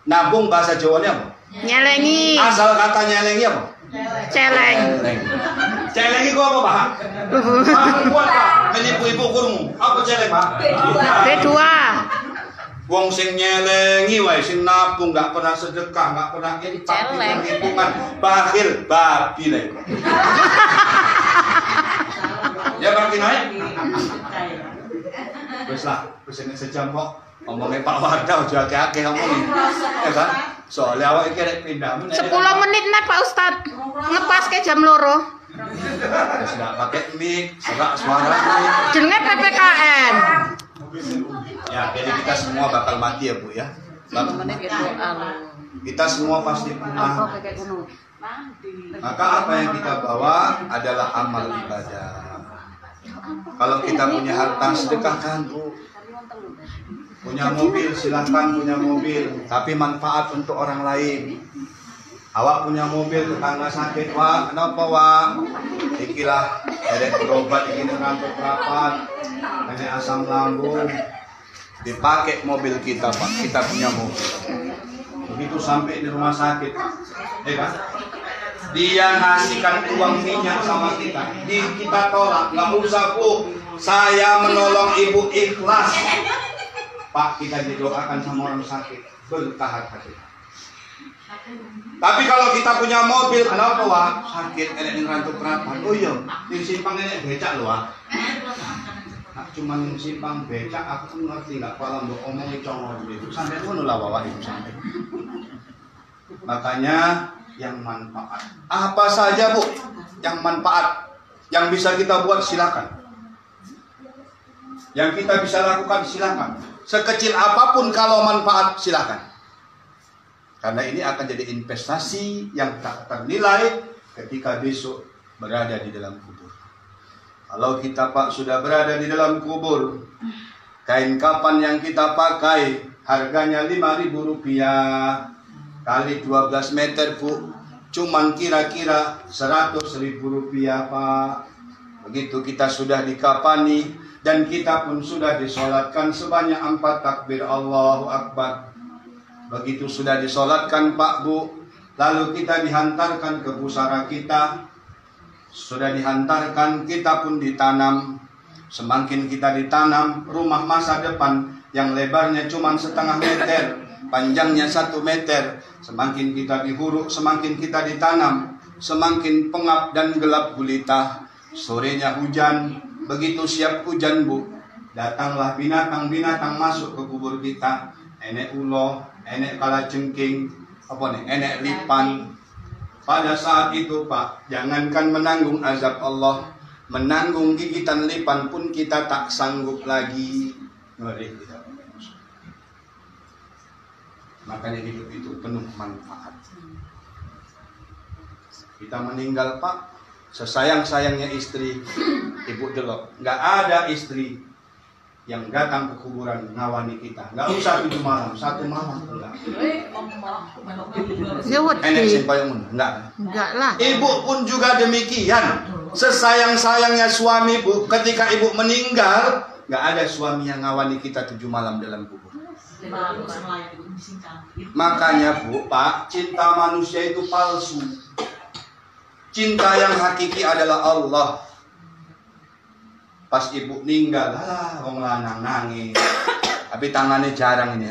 Nabung bahasa Jawanya apa? Nyelengi. Asal kata nyelengi apa? Celeng. Celeng itu apa Pak? Pak kuat Pak menipu ibu kurmu. Apa celeng Pak? B2. Wong sing nyelengi wae sing nabung enggak pernah sedekah, enggak pernah infak, perhitungan, bakhil, babi lek. Ya berarti naik. Wis lah, wis nek sejam kok omongnya Pak Wardah aja akeh-akeh ngomongin. Ya kan? Soalnya awak iki rek pindah meneh. 10 menit nek Pak Ustad. Ngepas ke jam 2. Wis enggak pakai mic, serak suara mic. Jenenge PPKN. Ya, jadi kita semua bakal mati ya Bu ya. Meneh gitu Kita semua pasti punah. Maka apa yang kita bawa adalah amal ibadah. Kalau kita punya harta sedekahkan Bu. Punya mobil silahkan punya mobil, tapi manfaat untuk orang lain. Awak punya mobil tetangga sakit Wak, kenapa Wak? Ikilah derek berobat ini ngantuk rapat, nenek asam lambung. Dipakai mobil kita Pak, kita punya mobil. Begitu sampai di rumah sakit, ya kan? Dia ngasihkan uang minyak sama kita, kita tolak, nggak usah Bu. Saya menolong ibu ikhlas. Pak, kita didoakan sama orang sakit, bertahan hati. Tapi kalau kita punya mobil, kenapa Wak? Sakit, enek ngerantuk rapat. Oh iya, di simpang enek becak loh Wak. cuman simpang becak, aku ngerti nggak kalau mbok omongi congol gitu. Sampai ngono lah bawa itu sampai. Makanya yang manfaat. Apa saja Bu yang manfaat, yang bisa kita buat silakan. Yang kita bisa lakukan silakan. Sekecil apapun kalau manfaat silakan. Karena ini akan jadi investasi yang tak ternilai ketika besok berada di dalam kubur. Kalau kita Pak sudah berada di dalam kubur, kain kafan yang kita pakai harganya Rp5.000 kali 12 meter Bu, cuman kira-kira Rp100.000 Pak. Begitu kita sudah dikafani dan kita pun sudah disolatkan sebanyak 4 takbir Allahu Akbar. Begitu sudah disolatkan Pak Bu, lalu kita dihantarkan ke pusara kita. Sudah dihantarkan, kita pun ditanam. Semakin kita ditanam, rumah masa depan yang lebarnya cuma setengah meter, panjangnya 1 meter. Semakin kita dihuruk, semakin kita ditanam, semakin pengap dan gelap gulita. Sorenya hujan, begitu siap hujan Bu, datanglah binatang-binatang masuk ke kubur kita. Enek ulo, enek kalajengking, enek lipan. Pada saat itu Pak, jangankan menanggung azab Allah, menanggung gigitan lipan pun kita tak sanggup lagi. Ngeri kita. Makanya hidup itu penuh manfaat. Kita meninggal Pak, sesayang-sayangnya istri, ibu delok, nggak ada istri yang datang ke kuburan ngawani kita. Nggak usah 7 malam, 1 malam enggak. Enek simpayong enggak lah. Ibu pun juga demikian. Sesayang-sayangnya suami Bu, ketika ibu meninggal, nggak ada suami yang ngawani kita 7 malam dalam kubur. Makanya Bu, Pak, cinta manusia itu palsu. Cinta yang hakiki adalah Allah. Pas ibu meninggal, wong lanang nangis. Tapi tangannya jarang ini.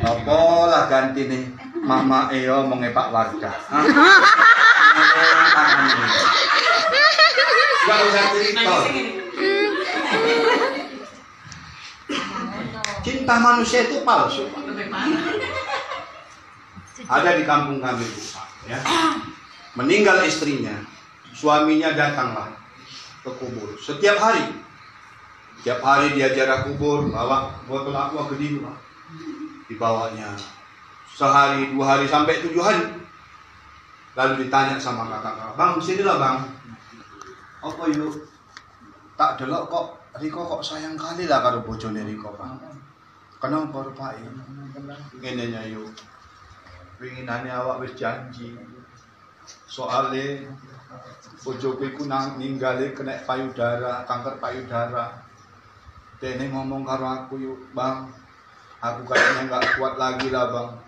Apa lah ganti nih, mama iyo mengepak warga. Gak usah cerita. Cinta manusia itu palsu. Ada di kampung kami ya. Meninggal istrinya, suaminya datanglah ke kubur setiap hari. Setiap hari dia jarak kubur, bawa botol aqua gede Pak. Dibawanya sehari, 2 hari, sampai 7 hari. Lalu ditanya sama kakak-kakak, "Bang, sinilah Bang. Apa yuk? Tak delok kok Riko kok sayang kali lah karo bojone Riko, Bang. Kenapa rupake? Ngene nya yuk. Winginane awak wis janji. Soale bojoku iku ninggale kena payudara, kanker payudara. Dene ngomong karo aku yuk, Bang. Aku kayaknya nggak kuat lagi lah, Bang.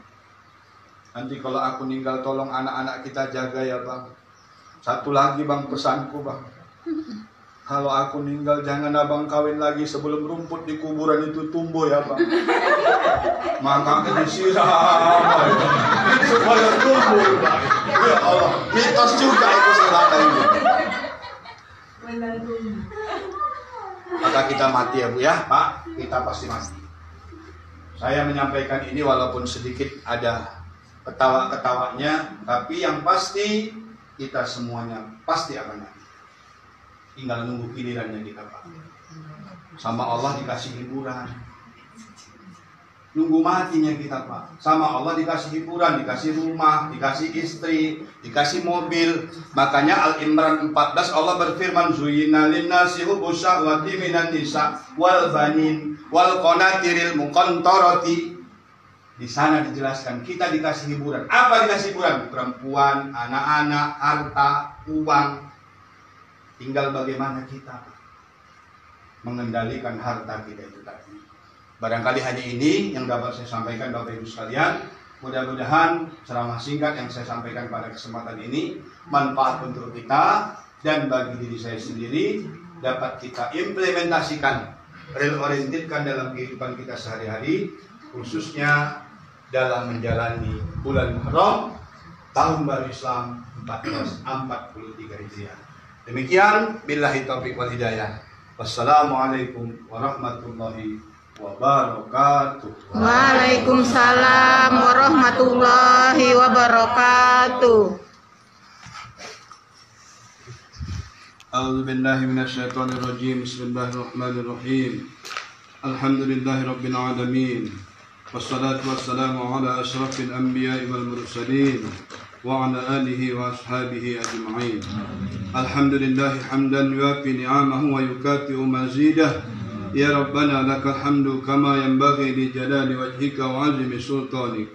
Nanti kalau aku meninggal tolong anak-anak kita jaga ya, Bang. Satu lagi Bang, pesanku Bang. Kalau aku meninggal jangan Abang kawin lagi sebelum rumput di kuburan itu tumbuh ya, Bang. Maka disiram supaya tumbuh, Bang. Ya Allah, mitos juga itu selatan itu. Maka kita mati ya Bu ya, Pak. Kita pasti mati. Saya menyampaikan ini walaupun sedikit ada ketawa-ketawanya, tapi yang pasti kita semuanya pasti akan mati. Tinggal nunggu gilirannya kita, Pak. Sama Allah dikasih hiburan. Nunggu matinya kita, Pak. Sama Allah dikasih hiburan, dikasih rumah, dikasih istri, dikasih mobil. Makanya Al-Imran 14 Allah berfirman, "Zuyyina lin-nasi hubbus syahwati minan nisa wal banin wal qanatiril muqantarati." Di sana dijelaskan kita dikasih hiburan. Apa dikasih hiburan? Perempuan, anak-anak, harta, uang. Tinggal bagaimana kita mengendalikan harta kita itu tadi. Barangkali hanya ini yang dapat saya sampaikan Bapak Ibu sekalian. Mudah-mudahan ceramah singkat yang saya sampaikan pada kesempatan ini manfaat untuk kita dan bagi diri saya sendiri dapat kita implementasikan, real-orientedkan dalam kehidupan kita sehari-hari, khususnya dalam menjalani bulan Haram tahun baru Islam 1443 Hijriah. Demikian, billahi taufiq wal hidayah. Wassalamualaikum warahmatullahi wabarakatuh. Waalaikumsalam warahmatullahi wabarakatuh. A'udzu billahi minasyaitonir rajim. Bismillahirrahmanirrahim. Alhamdulillahi rabbil alamin. Wassalatu wassalamu ala asyrafil anbiya'i wal mursalin wa ala alihi wa ashabihi ajma'in. Alhamdulillahi hamdan yuafi ni'amahu wa yukafi'u mazidah. Ya Rabbana lakal hamdu kama yanbaghi li jalali wajhika wa 'azimi sultanik.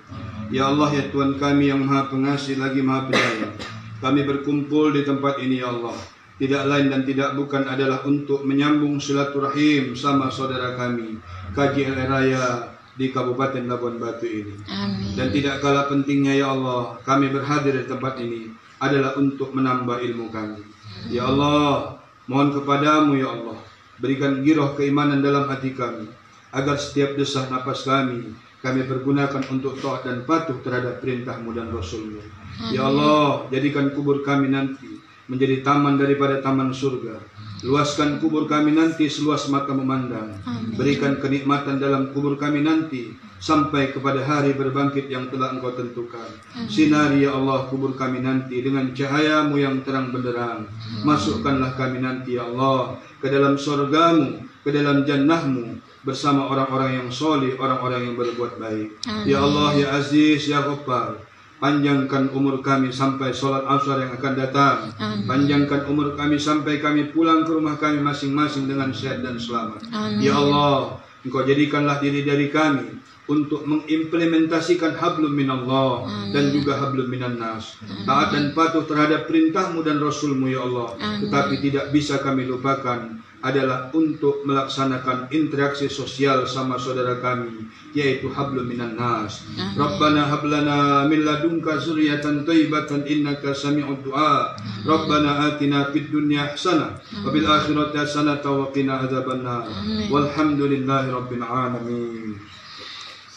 Ya Allah, ya Tuhan kami yang Maha Pengasih lagi Maha Penyayang. Kami berkumpul di tempat ini ya Allah, tidak lain dan tidak bukan adalah untuk menyambung silaturahim sama saudara kami KJLR Raya di Kabupaten Labuan Batu ini. Amin. Dan tidak kalah pentingnya ya Allah, kami berhadir di tempat ini adalah untuk menambah ilmu kami. Ya Allah, mohon kepadamu ya Allah, berikan giroh keimanan dalam hati kami, agar setiap desah napas kami pergunakan untuk taat dan patuh terhadap perintahmu dan Rasulmu. Ya Allah, jadikan kubur kami nanti menjadi taman daripada taman surga. Luaskan kubur kami nanti seluas mata memandang. Berikan kenikmatan dalam kubur kami nanti sampai kepada hari berbangkit yang telah Engkau tentukan. Sinari ya Allah kubur kami nanti dengan cahayamu yang terang benderang. Masukkanlah kami nanti ya Allah ke dalam surgamu, ke dalam jannahmu, bersama orang-orang yang soleh, orang-orang yang berbuat baik. Ya Allah, ya Aziz, ya Ghaffar, panjangkan umur kami sampai sholat asar yang akan datang. Panjangkan umur kami sampai kami pulang ke rumah kami masing-masing dengan sehat dan selamat. Ya Allah, Engkau jadikanlah diri dari kami untuk mengimplementasikan hablum minallah dan juga hablum minan nas. Taat dan patuh terhadap perintahmu dan Rasulmu ya Allah. Tetapi tidak bisa kami lupakan adalah untuk melaksanakan interaksi sosial sama saudara kami, yaitu hablum minan nas. Rabbana hablana min ladunka dzurriyyatan thayyibatan innaka sami'ud du'a. Rabbana atina fid dunya hasanah wa fil akhirati hasanah wa qina adzabannar. Walhamdulillahi rabbil alamin.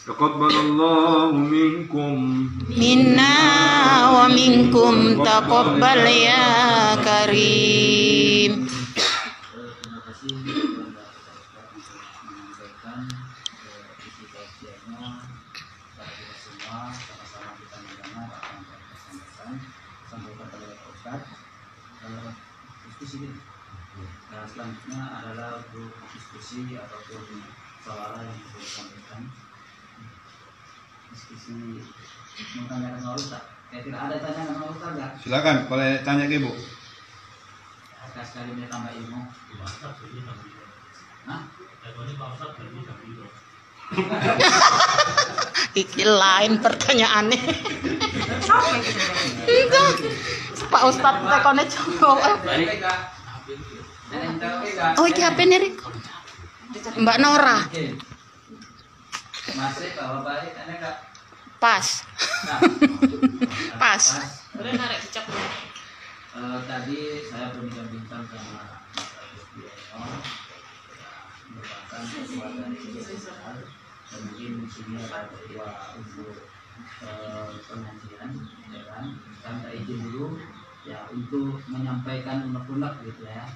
Taqabbalallahu minkum Minna wa minkum taqabbal ya karim. Terima kasih kepada Bapak menyampaikan isi kajiannya kepada kita semua. Sama-sama kita mendengar apa yang Bapak sampaikan kepada Pak Ustadz. Diskusi ini. Nah, selanjutnya adalah untuk diskusi ataupun suara yang bisa disampaikan. Diskusi menanyakan Pak Ustadz. Kira-kira ada tanya sama Ustadz nggak? Silakan, boleh tanya ke Ibu. Atas kali ini tambah ilmu. Hah? Iki lain pertanyaannya. Itu Pak Ustadz tekone coba. Oh, iki HP nih Riko. Mbak Nora. Masih bawa balik ada enggak? Pas. Nah, Pas. Boleh narik cicak dulu. Tadi saya berbincang-bincang sama Mas Agus Biono, merupakan ketua dari besar dan mungkin di sini ada ketua untuk pengajian, ya kan? Saya minta izin dulu ya untuk menyampaikan unek-unek gitu ya.